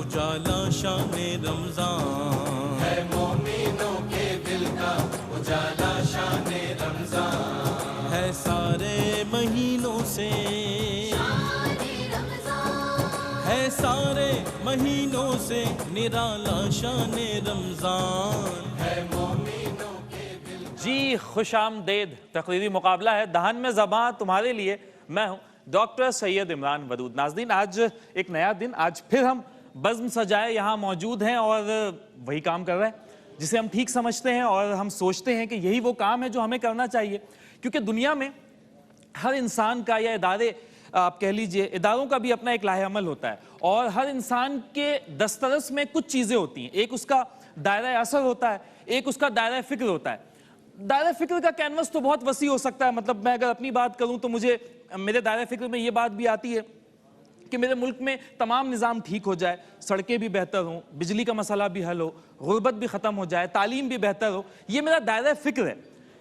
اجالا شان رمضان ہے، مومنوں کے دل کا اجالا شان رمضان ہے، سارے مہینوں سے ہے، سارے مہینوں سے نرالا شان رمضان ہے، مومنوں کے دل کا۔ جی خوش آمدید، تقریری مقابلہ ہے دہن میں زباں تمہارے لیے، میں ہوں ڈاکٹر سید عمران ودود۔ ناظرین، آج ایک نیا دن، آج پھر ہم بزم سجائے یہاں موجود ہیں اور وہی کام کر رہے ہیں جسے ہم ٹھیک سمجھتے ہیں، اور ہم سوچتے ہیں کہ یہی وہ کام ہے جو ہمیں کرنا چاہیے، کیونکہ دنیا میں ہر انسان کا، یا ادارے آپ کہہ لیجئے، اداروں کا بھی اپنا ایک لاہ عمل ہوتا ہے، اور ہر انسان کے دسترس میں کچھ چیزیں ہوتی ہیں۔ ایک اس کا دائرہ اثر ہوتا ہے، ایک اس کا دائرہ فکر ہوتا ہے۔ دائرہ فکر کا کینوس تو بہت وسیع ہو سکتا ہے، مطلب میں اگر اپنی بات کروں تو مجھے میرے دائرہ فکر میں یہ بات بھی آتی ہے کہ میرے ملک میں تمام نظام ٹھیک ہو جائے، سڑکیں بھی بہتر ہوں، بجلی کا مسئلہ بھی حل ہو، غربت بھی ختم ہو جائے، تعلیم بھی بہتر ہو، یہ میرا دائرہ فکر ہے۔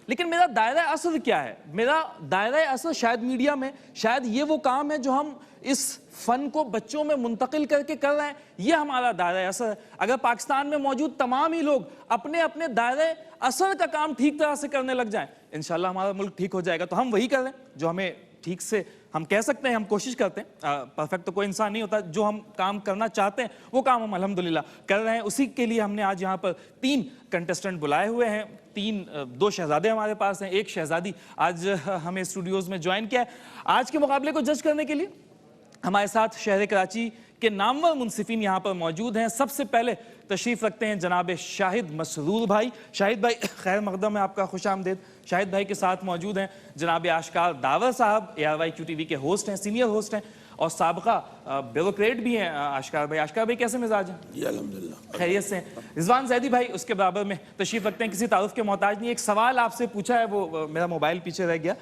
لیکن میرا دائرہ اثر کیا ہے؟ میرا دائرہ اثر شاید میڈیا میں، شاید یہ وہ کام ہے جو ہم اس فن کو بچوں میں منتقل کر کے کر رہے ہیں، یہ ہمارا دائرہ اثر ہے۔ اگر پاکستان میں موجود تمام ہی لوگ اپنے اپنے دائرہ اثر کا کام ٹھیک طرح سے کرنے لگ جائیں، انشاءاللہ ہمارا ملک ٹھیک ہو جائے گا۔ تو ہم وہی کر رہے ہیں جو ہمیں ٹھیک سے ہم کہہ سکتے ہیں، ہم کوشش کرتے ہیں، پرفیکٹ تو کوئی انسان نہیں ہوتا، جو ہم کام کرنا چاہتے ہیں وہ کام ہم الحمدللہ کر رہے ہیں۔ اسی کے لیے ہم نے آج یہاں پر 3 کنٹسٹنٹ بلائے ہوئے ہیں، 2 شہزادے ہمارے پاس ہیں، 1 شہزادی آج ہمیں اسٹوڈیوز میں جوائن کیا ہے۔ آج کے مقابلے کو جج کرنے کے لیے ہمارے ساتھ شہر کراچی کے نامور منصفین یہاں پر موجود ہیں۔ سب سے پہلے تشریف رکھتے ہیں جناب شاہد مسرور بھائی۔ شاہد بھائی خیر مقدم ہے، آپ کا خوش آمدید۔ شاہد بھائی کے ساتھ موجود ہیں جناب آشکار داور صاحب، ARYQ TV کے ہوسٹ ہیں، سینئر ہوسٹ ہیں اور سابقہ بیوروکریٹ بھی ہیں آشکار بھائی۔ آشکار بھائی کیسے مزاج ہیں؟ جی الحمدللہ خیریت سے ہیں۔ رضوان زیدی بھائی اس کے برابر میں تشریف رکھتے ہیں، کسی تعارف کے محتاج نہیں۔ ایک سوال آپ سے پوچھا ہے، وہ میرا موبائل پیچھے رہ گیا،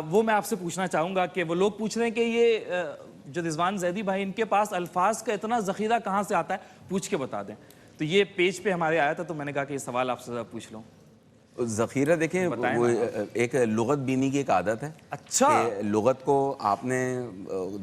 وہ میں آپ سے پوچھنا چاہوں گا کہ وہ لوگ پوچھ رہے ہیں کہ یہ جو رضوان زیدی بھائی، ان کے پاس الفاظ کا اتنا ذخیرہ کہاں سے آتا ہے، پوچھ کے بتا دیں۔ تو یہ پیج پہ ہمارے آیا تھا تو میں نے کہا کہ یہ سوال آپ سے ذرا پوچھ لوں۔ ذخیرہ دیکھیں، وہ ایک لغت بینی کی ایک عادت ہے۔ اچھا، کہ لغت کو آپ نے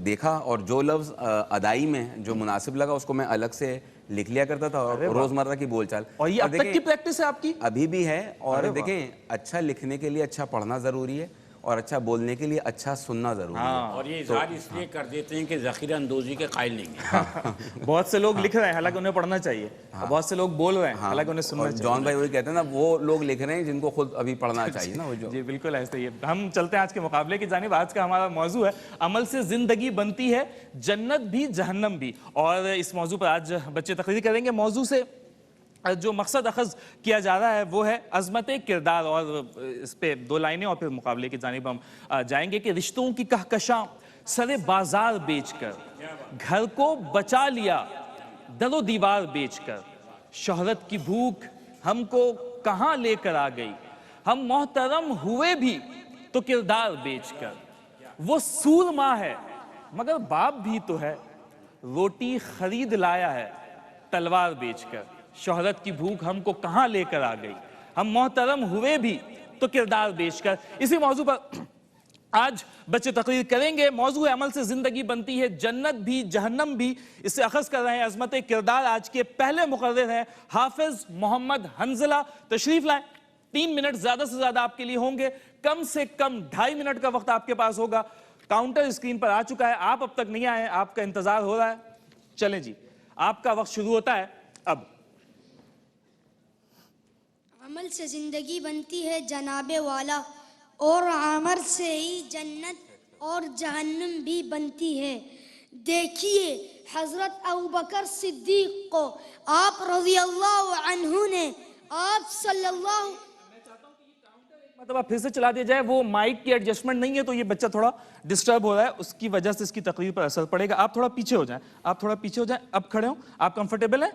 دیکھا اور جو لفظ ادائی میں جو مناسب لگا اس کو میں الگ سے لکھ لیا کرتا تھا، اور روزمرہ کی بول چال۔ اور یہ اب تک کی پریکٹس ہے آپ کی؟ ابھی بھی ہے، اور دیکھیں اچھا لکھنے کے لیے اچھا پڑھنا ضروری ہے، اور اچھا بولنے کے لیے اچھا سننا ضروری ہے۔ اور یہ اظہار اس لیے کر دیتے ہیں کہ ذخیرہ اندوزی کے قائل نہیں ہیں۔ بہت سے لوگ لکھ رہے ہیں حالانکہ انہیں پڑھنا چاہیے، بہت سے لوگ بول رہے ہیں حالانکہ انہیں سننا چاہیے۔ جان بھائی وہی کہتے ہیں نا، وہ لوگ لکھ رہے ہیں جن کو خود ابھی پڑھنا چاہیے نا، وہ جو۔ جی بالکل ایسے ہی ہے۔ ہم چلتے ہیں آج کے مقابلے کی جانب۔ آج کا ہمارا موضوع ہے عمل سے زندگی بنتی ہے، جنت بھی جہنم بھی، اور اس موضوع پر آج بچے تقریر کریں گے۔ موضوع سے جو مقصد اخذ کیا جا رہا ہے وہ ہے عظمت کردار، اور اس پہ 2 لائنیں اور پھر مقابلے کی جانب ہم جائیں گے کہ رشتوں کی کہکشاں سر بازار بیچ کر، گھر کو بچا لیا در و دیوار بیچ کر، شہرت کی بھوک ہم کو کہاں لے کر آ گئی، ہم محترم ہوئے بھی تو کردار بیچ کر، وہ سورما ہے مگر باپ بھی تو ہے، روٹی خرید لایا ہے تلوار بیچ کر، شہرت کی بھوک ہم کو کہاں لے کر آ گئی، ہم محترم ہوئے بھی تو کردار بیچ کر۔ اسی موضوع پر آج بچے تقریر کریں گے۔ موضوع عمل سے زندگی بنتی ہے، جنت بھی جہنم بھی، اس سے اخذ کر رہے ہیں عظمت کردار۔ آج کے پہلے مقرر ہیں حافظ محمد حنظلہ، تشریف لائیں۔ 3 منٹ زیادہ سے زیادہ آپ کے لیے ہوں گے، کم سے کم 2.5 منٹ کا وقت آپ کے پاس ہوگا۔ کاؤنٹر اسکرین پر آ چکا ہے، آپ اب تک نہیں آئے، آپ کا انتظار ہو رہا ہے۔ چلیں جی، آپ کا وقت شروع ہوتا ہے اب۔ عمل سے زندگی بنتی ہے جناب والا، اور عمل سے ہی جنت اور جہنم بھی بنتی ہے۔ دیکھیے حضرت ابوبکر صدیق کو آپ رضی اللہ عنہ نے آپ صلی اللہ مطلب آپ پھر سے چلا دیا جائے، وہ مائک کی ایڈجسٹمنٹ نہیں ہے تو یہ بچہ تھوڑا ڈسٹرب ہو رہا ہے، اس کی وجہ سے اس کی تقریر پر اثر پڑے گا۔ آپ تھوڑا پیچھے ہو جائیں، آپ تھوڑا پیچھے ہو جائیں، اب کھڑے ہوں، آپ کمفرٹیبل ہیں،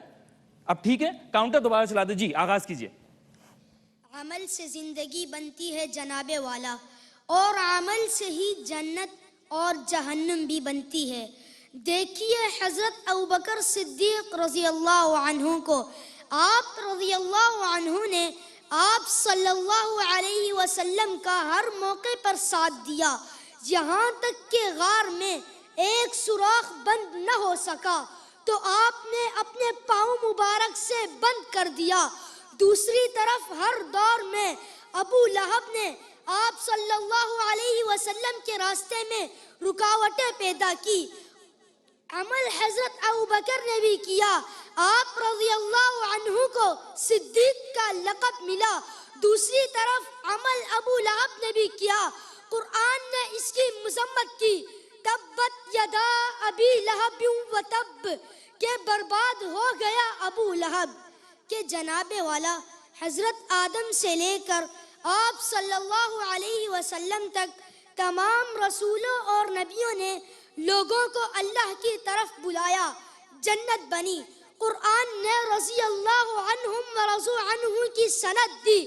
اب ٹھیک ہے؟ کاؤنٹر دوبارہ چلا دیں جی، آغاز کیجئے۔ عمل سے زندگی بنتی ہے جناب والا، اور عمل سے ہی جنت اور جہنم بھی بنتی ہے۔ دیکھیے حضرت ابوبکر صدیق رضی اللہ عنہ کو آپ رضی اللہ عنہ نے آپ صلی اللہ علیہ وسلم کا ہر موقع پر ساتھ دیا، یہاں تک کہ غار میں ایک سوراخ بند نہ ہو سکا تو آپ نے اپنے پاؤں مبارک سے بند کر دیا. دوسری طرف ہر دور میں ابو لہب نے آپ صلی اللہ علیہ وسلم کے راستے میں رکاوٹیں پیدا کی. عمل حضرت ابوبکر نے بھی کیا. آپ رضی اللہ عنہ کو صدیق کا لقب ملا. دوسری طرف عمل ابو لہب نے بھی کیا. قرآن نے اس کی مذمت کی. تبت یدا ابی لہب و تب، کہ برباد ہو گیا ابو لہب. کہ جناب والا حضرت آدم سے لے کر آپ صلی اللہ علیہ وسلم تک تمام رسولوں اور نبیوں نے لوگوں کو اللہ کی طرف بلایا. جنت بنی. قرآن نے رضی اللہ عنہم ورضوا عنہ کی سند دی.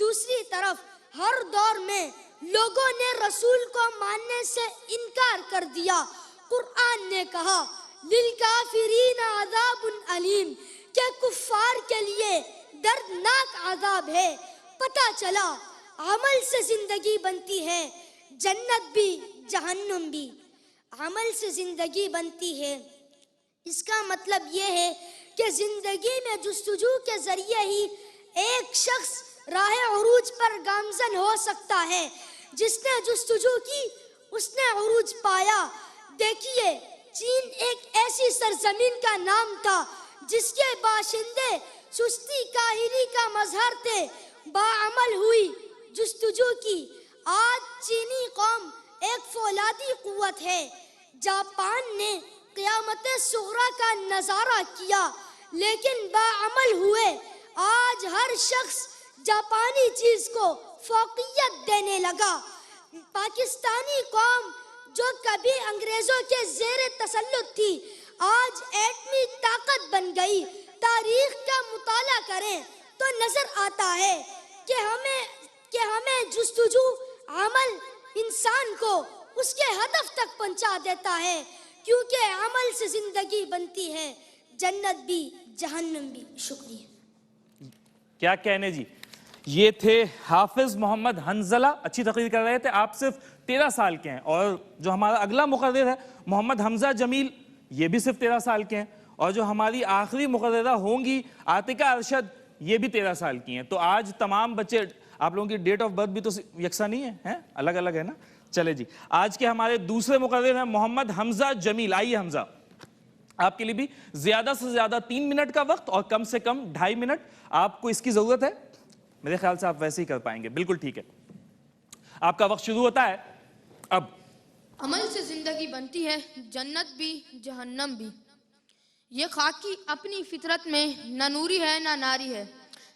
دوسری طرف ہر دور میں لوگوں نے رسول کو ماننے سے انکار کر دیا. قرآن نے کہا للکافرین عذاب علیم، کہ کفار کے لیے دردناک عذاب ہے. پتہ چلا عمل سے زندگی بنتی ہے، جنت بھی جہنم بھی. عمل سے زندگی بنتی ہے، اس کا مطلب یہ ہے کہ زندگی میں جستجو کے ذریعے ہی ایک شخص راہ عروج پر گامزن ہو سکتا ہے. جس نے جستجو کی اس نے عروج پایا. دیکھیے، چین ایک ایسی سرزمین کا نام تھا جس کے باشندے سستی کاہلی کا مظہر تھے. باعمل ہوئی، جستجو کی. آج چینی قوم ایک فولادی قوت ہے. جاپان نے قیامت صغریٰ کا نظارہ کیا لیکن باعمل ہوئے. آج ہر شخص جاپانی چیز کو فوقیت دینے لگا. پاکستانی قوم جو کبھی انگریزوں کے زیر تسلط تھی آج ایٹمی طاقت بن گئی. تاریخ کا مطالعہ کریں تو نظر آتا ہے کہ ہمیں جستجو عمل انسان کو اس کے ہدف تک پہنچا دیتا ہے، کیونکہ عمل سے زندگی بنتی ہے، جنت بھی جہنم بھی. شکریہ. کیا کہنے جی. یہ تھے حافظ محمد حنظلہ، اچھی تقریر کر رہے تھے. آپ صرف 13 سال کے ہیں. اور جو ہمارا اگلا مقرر ہے محمد حمزہ جمیل، یہ بھی صرف 13 سال کے ہیں. اور جو ہماری آخری مقررہ ہوں گی عاتقہ ارشد، یہ بھی 13 سال کی ہیں. تو آج تمام بچے، آپ لوگوں کی ڈیٹ آف برتھ بھی تو یکساں نہیں ہے، الگ الگ ہے نا. چلے جی، آج کے ہمارے دوسرے مقرر ہیں محمد حمزہ جمیل. آئیے حمزہ، آپ کے لیے بھی زیادہ سے زیادہ 3 منٹ کا وقت اور کم سے کم 2.5 منٹ. آپ کو اس کی ضرورت ہے؟ میرے خیال سے آپ ویسے ہی کر پائیں گے. بالکل ٹھیک ہے، آپ کا وقت شروع ہوتا ہے اب. عمل سے زندگی بنتی ہے، جنت بھی جہنم بھی. یہ خاکی اپنی فطرت میں نہ نوری ہے نہ ناری ہے.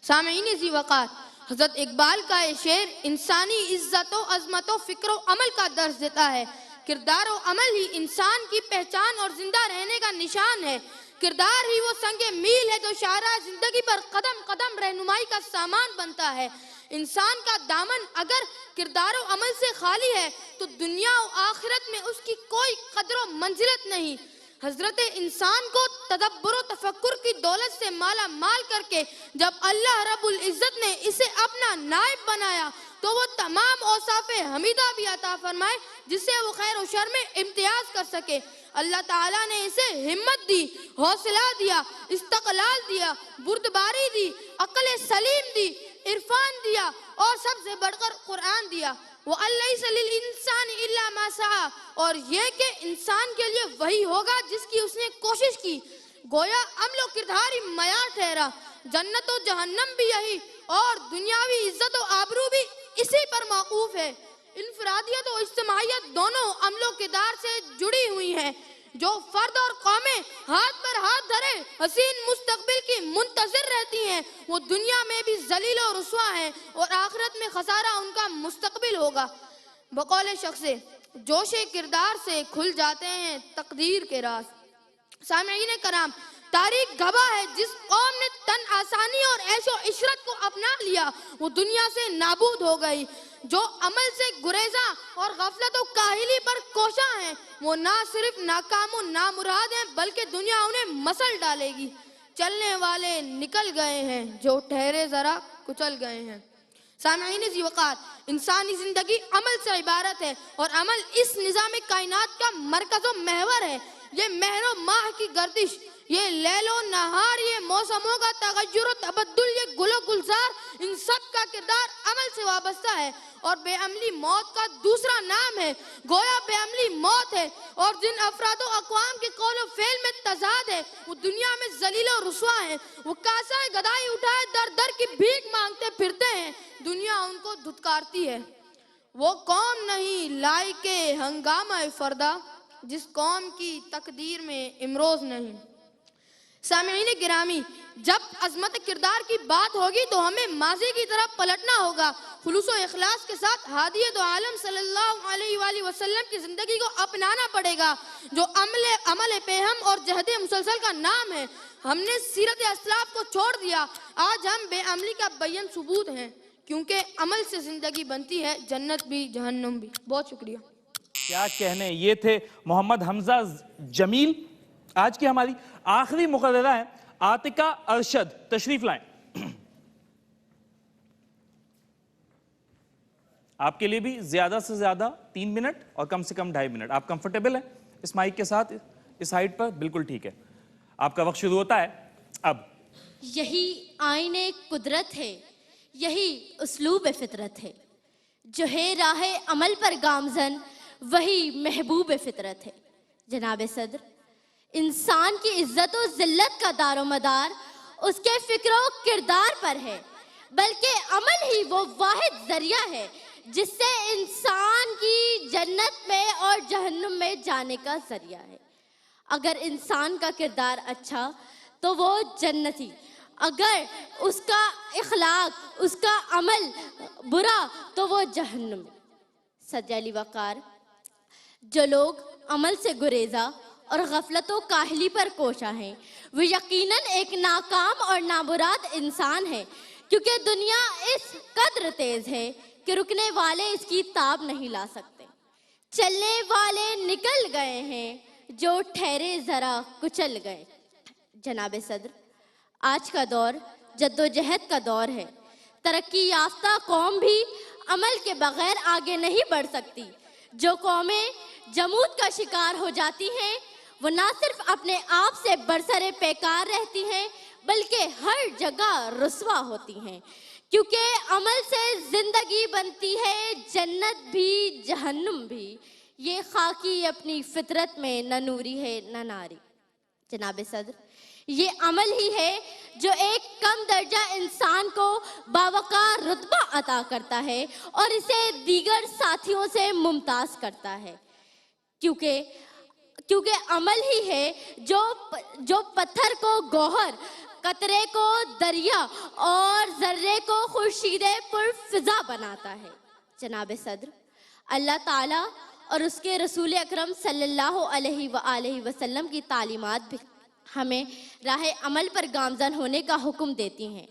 سامعین ذی وقار، حضرت اقبال کا یہ شعر انسانی عزت و عظمت و فکر و عمل کا درس دیتا ہے. کردار و عمل ہی انسان کی پہچان اور زندہ رہنے کا نشان ہے. کردار ہی وہ سنگ میل ہے جو شاہراہ زندگی پر قدم قدم رہنمائی کا سامان بنتا ہے. انسان کا دامن اگر کردار و عمل سے خالی ہے تو دنیا و آخرت میں اس کی کوئی قدر و منزلت نہیں. حضرت انسان کو تدبر و تفکر کی دولت سے مالا مال کر کے جب اللہ رب العزت نے اسے اپنا نائب بنایا تو وہ تمام اوصاف حمیدہ بھی عطا فرمائے جس سے وہ خیر و شر میں امتیاز کر سکے. اللہ تعالیٰ نے اسے ہمت دی، حوصلہ دیا، استقلال دیا، بردباری دی، عقل سلیم دی، عرفان دیا اور سب سے بڑھ کر قرآن دیا. وَأَلَّيْسَ لِلْإِنسَانِ إِلَّا مَا سَعَى، اور یہ کہ انسان کے لیے وہی ہوگا جس کی اس نے کوشش کی. گویا عمل و کردار ہی معیار ٹھہرا. جنت و جہنم بھی یہی اور دنیاوی عزت و آبرو بھی اسی پر موقوف ہے. انفرادیت و اجتماعیت دونوں عمل و کردار سے جڑی ہوئی ہیں. جو فرد اور قومیں ہاتھ پر ہاتھ دھرے حسین مستقبل کی منتظر رہتی ہیں وہ دنیا میں بھی ذلیل و رسوا ہیں اور آخرت میں خسارہ ان کا مستقبل ہوگا. بقول شخص جوش کردار سے کھل جاتے ہیں تقدیر کے راز. سامعین کرام، تاریخ گواہ ہے جس قوم نے تن آسانی اور عیش و عشرت کو اپنا لیا وہ دنیا سے نابود ہو گئی. جو عمل سے گریزاں اور غفلت و کاہلی پر کوشاں ہیں وہ نہ صرف ناکام و نامراد ہیں بلکہ دنیا انہیں مسل ڈالے گی. چلنے والے نکل گئے ہیں، جو ٹھہرے ذرا کچل گئے ہیں. سامعین ذی وقار، انسانی زندگی عمل سے عبارت ہے اور عمل اس نظام کائنات کا مرکز و محور ہے. یہ مہر و ماہ کی گردش یہ لیل و نہار، یہ موسموں کا تغیر و تبدل، یہ گل و گلزار، ان سب کا کردار عمل سے وابستہ ہے، اور بے عملی موت کا دوسرا نام ہے۔ گویا بے عملی موت ہے، اور جن افراد و اقوام کے قول و فعل میں تضاد ہے وہ دنیا میں ذلیل و رسوا ہیں۔ وہ کاسہ گدائی اٹھائے در در کی بھیک مانگتے پھرتے ہیں، دنیا ان کو دھتکارتی ہے۔ وہ قوم نہیں لائق ہنگامہ فردا، جس قوم کی تقدیر میں امروز نہیں۔ سامعین گرامی، جب عظمت کردار کی بات ہوگی تو ہمیں ماضی کی طرف پلٹنا ہوگا، خلوص و اخلاص کے ساتھ ہادی دو عالم صلی اللہ علیہ وآلہ وسلم کی زندگی کو اپنانا پڑے گا، جو عمل پیہم اور جہد مسلسل کا نام ہے۔ ہم نے سیرت اسلاف کو چھوڑ دیا، آج ہم بے عملی کا بیان ثبوت ہیں، کیونکہ عمل سے زندگی بنتی ہے جنت بھی جہنم بھی۔ بہت شکریہ۔ کیا کہنے، یہ تھے محمد حمزہ جمیل۔ آج کی ہماری آخری مقررہ ہے عاتقہ ارشد، تشریف لائیں۔ آپ کے لیے بھی زیادہ سے زیادہ 3 منٹ اور کم سے کم 2.5 منٹ۔ آپ کمفرٹیبل ہیں اس مائک کے ساتھ؟ اس ہائٹ پر بالکل ٹھیک ہے۔ آپ کا وقت شروع ہوتا ہے اب۔ یہی آئین قدرت ہے، یہی اسلوب فطرت ہے، جو ہے راہ عمل پر گامزن وہی محبوب فطرت ہے۔ جناب صدر، انسان کی عزت و ذلت کا دار و مدار اس کے فکر و کردار پر ہے، بلکہ عمل ہی وہ واحد ذریعہ ہے جس سے انسان کی جنت میں اور جہنم میں جانے کا ذریعہ ہے۔ اگر انسان کا کردار اچھا تو وہ جنتی، اگر اس کا اخلاق، اس کا عمل برا تو وہ جہنمی۔ صدر علی وقار، جو لوگ عمل سے گریزہ اور غفلت و کاہلی پر کوشاں ہیں وہ یقیناً ایک ناکام اور نامراد انسان ہے، کیونکہ دنیا اس قدر تیز ہے کہ رکنے والے اس کی تاب نہیں لا سکتے۔ چلنے والے نکل گئے ہیں، جو ٹھہرے ذرا کچل گئے۔ جناب صدر، آج کا دور جدوجہد کا دور ہے۔ ترقی یافتہ قوم بھی عمل کے بغیر آگے نہیں بڑھ سکتی۔ جو قومیں جمود کا شکار ہو جاتی ہیں وہ نہ صرف اپنے آپ سے برسر پیکار رہتی ہیں بلکہ ہر جگہ رسوا ہوتی ہیں، کیونکہ عمل سے زندگی بنتی ہے جنت بھی جہنم بھی۔ یہ خاکی اپنی فطرت میں نہ نوری ہے نہ ناری۔ جناب صدر، یہ عمل ہی ہے جو ایک کم درجہ انسان کو باوقار رتبہ عطا کرتا ہے اور اسے دیگر ساتھیوں سے ممتاز کرتا ہے، کیونکہ عمل ہی ہے جو پتھر کو گوہر، قطرے کو دریا اور ذرے کو خورشید پر فضا بناتا ہے۔ جناب صدر، اللہ تعالیٰ اور اس کے رسول اکرم صلی اللہ علیہ وآلہ وسلم کی تعلیمات بھی ہمیں راہ عمل پر گامزن ہونے کا حکم دیتی ہیں،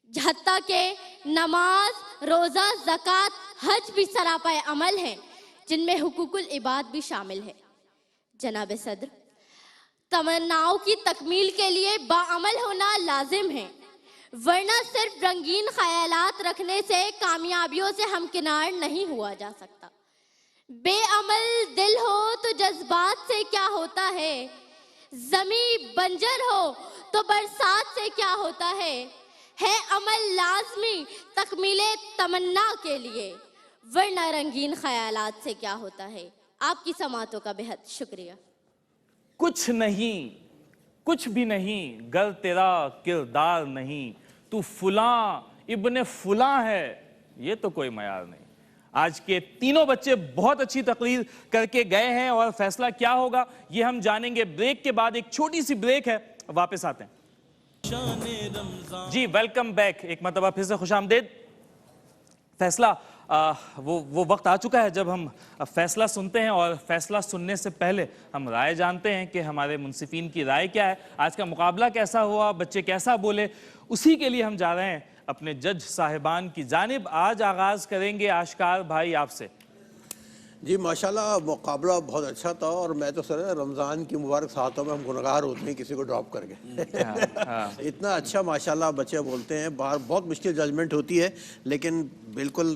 حتیٰ کہ نماز، روزہ، زکوٰۃ، حج بھی سراپا عمل ہیں جن میں حقوق العباد بھی شامل ہے۔ جناب صدر، تمناؤں کی تکمیل کے لیے باعمل ہونا لازم ہے، ورنہ صرف رنگین خیالات رکھنے سے کامیابیوں سے ہمکنار نہیں ہوا جا سکتا۔ بے عمل دل ہو تو جذبات سے کیا ہوتا ہے، زمیں بنجر ہو تو برسات سے کیا ہوتا ہے عمل لازمی تکمیل تمنا کے لیے، ورنہ رنگین خیالات سے کیا ہوتا ہے۔ آپ کی سماعتوں کا بہت شکریہ۔ کچھ نہیں، کچھ بھی نہیں گر تیرا کردار نہیں، تو فلاں ابن فلاں ہے، یہ تو کوئی معیار نہیں۔ آج کے تینوں بچے بہت اچھی تقریر کر کے گئے ہیں، اور فیصلہ کیا ہوگا یہ ہم جانیں گے بریک کے بعد۔ ایک چھوٹی سی بریک ہے، واپس آتے ہیں۔ جی ویلکم بیک، ایک مرتبہ پھر سے خوش آمدید۔ فیصلہ، وہ وقت آ چکا ہے جب ہم فیصلہ سنتے ہیں، اور فیصلہ سننے سے پہلے ہم رائے جانتے ہیں کہ ہمارے منصفین کی رائے کیا ہے، آج کا مقابلہ کیسا ہوا، بچے کیسا بولے، اسی کے لیے ہم جا رہے ہیں اپنے جج صاحبان کی جانب۔ آج آغاز کریں گے آشکار بھائی آپ سے۔ جی ماشاءاللہ مقابلہ بہت اچھا تھا، اور میں تو سر رمضان کی مبارک ساعتوں میں ہم گنہگار ہوتے ہیں کسی کو ڈراپ کر کے۔ اتنا اچھا ماشاءاللہ بچے بولتے ہیں، بہت مشکل ججمنٹ ہوتی ہے، لیکن بالکل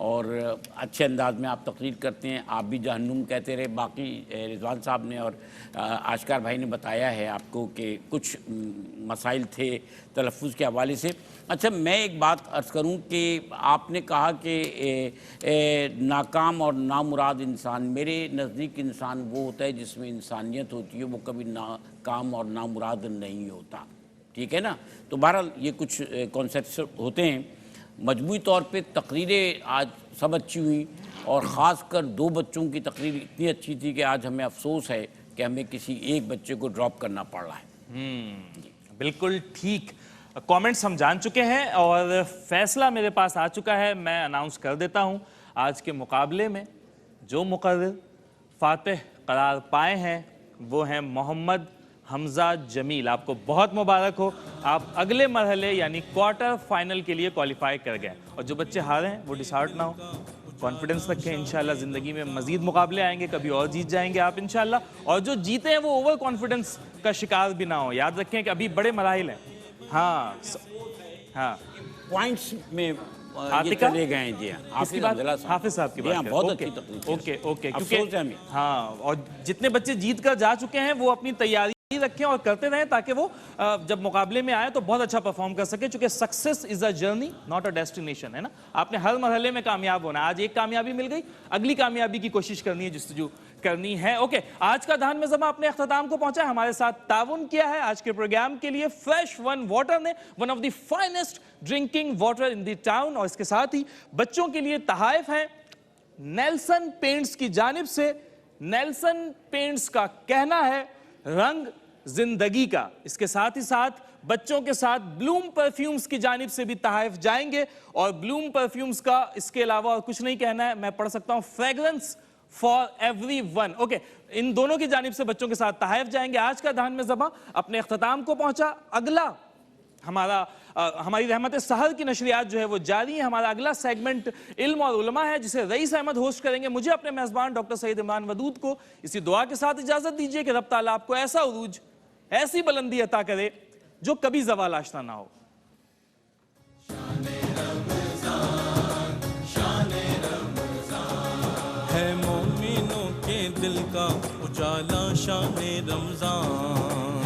اور اچھے انداز میں آپ تقریر کرتے ہیں. آپ بھی جہنم کہتے رہے. باقی رضوان صاحب نے اور آشکار بھائی نے بتایا ہے آپ کو کہ کچھ مسائل تھے تلفظ کے حوالے سے. اچھا میں ایک بات عرض کروں کہ آپ نے کہا کہ ناکام اور نامراد انسان، میرے نزدیک انسان وہ ہوتا ہے جس میں انسانیت ہوتی ہے، وہ کبھی ناکام اور نامراد نہیں ہوتا. ٹھیک ہے نا؟ تو بہرحال یہ کچھ کانسیپٹس ہوتے ہیں. مجموعی طور پہ تقریریں آج سب اچھی ہوئیں، اور خاص کر 2 بچوں کی تقریر اتنی اچھی تھی کہ آج ہمیں افسوس ہے کہ ہمیں کسی ایک بچے کو ڈراپ کرنا پڑ رہا ہے. بالکل ٹھیک. کامنٹس ہم جان چکے ہیں اور فیصلہ میرے پاس آ چکا ہے. میں اناؤنس کر دیتا ہوں آج کے مقابلے میں جو مقرر فاتح قرار پائے ہیں وہ ہیں محمد حمزہ جمیل. آپ کو بہت مبارک ہو، آپ اگلے مرحلے یعنی کوارٹر فائنل کے لیے کوالیفائی کر گئے. اور جو بچے ہارے ہیں وہ ڈسہارٹ نہ ہو، کانفیڈنس رکھیں. انشاءاللہ زندگی میں مزید مقابلے آئیں گے، کبھی اور جیت جائیں گے آپ انشاءاللہ. اور جو جیتے ہیں وہ اوور کانفیڈنس کا شکار بھی نہ ہو. یاد رکھیں کہ ابھی بڑے مراحل ہیں. ہاں پوائنٹس میں یہ عاطقہ چلے گئے ہیں. جی ہاں، کس کی بات؟ حافظ صاحب کی بات. بہت اچھی تقریر. اوکے افسوس ہے ہمیں. ہاں، اور جتنے بچے جیت کر جا چکے ہیں وہ اپنی تیاری رکھیں اور کرتے رہیں تاکہ وہ جب مقابلے میں آئے تو بہت اچھا پرفارم کر سکے. چونکہ success is a journey not a destination, ہے نا. آپ نے ہر مرحلے میں کامیاب ہونا ہے. آج ایک کامیابی مل گئی، اگلی کامیابی کی کوشش کرنی ہے، جستجو کرنی ہے. اوکے، آج کا دہن میں زباں اپنے اختتام کو پہنچا ہے. ہمارے ساتھ تعاون کیا ہے آج کے پروگرام کے لیے فریش ون واٹر نے، one of the finest drinking water in the town. اور اس کے ساتھ ہی بچوں کے لیے تحائف ہیں نیلسن پینٹس کی جانب سے. نیلسن پینٹس کا کہنا ہے رنگ زندگی کا. اس کے ساتھ ہی ساتھ بچوں کے ساتھ بلوم پرفیومز کی جانب سے بھی تحائف جائیں گے. اور بلوم پرفیومز کا اس کے علاوہ اور کچھ نہیں کہنا ہے، میں پڑھ سکتا ہوں fragrance for everyone. Okay, ان دونوں کی جانب سے بچوں کے ساتھ تحائف جائیں گے. آج کا دہن میں زباں اپنے اختتام کو پہنچا. اگلا ہماری رحمت سحر کی نشریات جو ہے وہ جاری ہے. ہمارا اگلا سیگمنٹ علم اور علماء ہے جسے رئیس احمد ہوسٹ کریں گے. مجھے اپنے میزبان ڈاکٹر سید عمران ودود کو اسی دعا کے ساتھ اجازت دیجیے کہ رب تعالیٰ آپ کو ایسا عروج، ایسی بلندی عطا کرے جو کبھی زوال آشنا نہ ہو. ہے مومنوں کے دل کا اجالا شان رمضان.